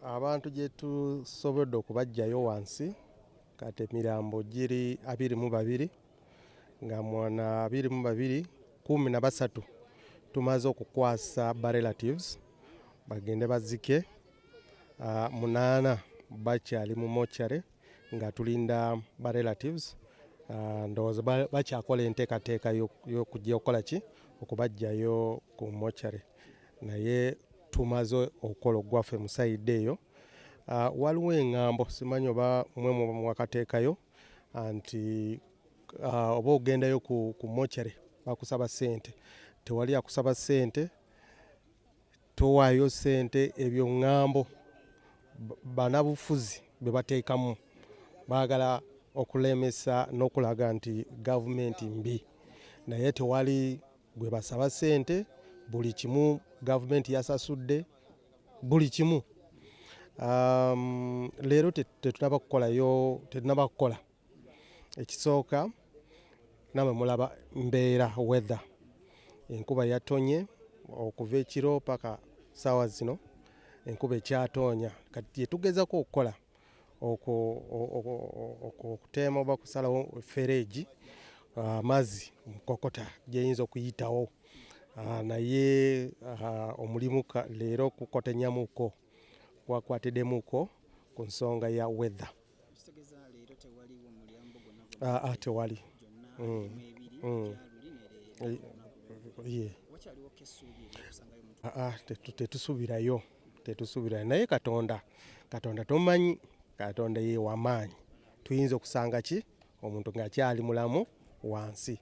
abantu gye tusobodde okubaggyayo wansi kati emirambo giri 22 nga mwana 22 13 tumaze okukwasa ba relatives bagende bazike, 8 bakyali mu mochare nga tulinda ba relatives, ndowooza bakyakola enteekateeka y'okujja okukola ki okubaggyayo ku mochare, naye tumaze okukola ogwaffe mu sayidi eyo. Waliwo eŋŋambo simanyi oba mwe mwakateekayo nti oba ogendayo ku mochare bakusaba ssente, tewali akusaba ssente, towaayo ssente, ebyo ŋŋambo banabufuzi be bateekamu, baagala okulemesa n'okulaga nti gavumenti mbi, naye tewali gwe basaba ssente, buli kimu gavumenti yasasudde, buli kimu. Leero tetunaba kukola. Ekisooka namwe mulaba mbeera weather, enkuba yatonye okuva ekiro paka ssaawa zino, enkuba ekyatonya. Kati gye tugezaako okukola okuteema oba kusalawo fereegi, amazzi mukokota gyeyinza okuyitawo, naye omulimu leero kukotenyamuko gwakwatiddemuko ku nsonga ya weather. Tewali. Tetusuubirayo naye Katonda tomanyi, Katonda ye w'amaanyi, tuyinza okusanga ki omuntu ng'akyali mulamu wansi.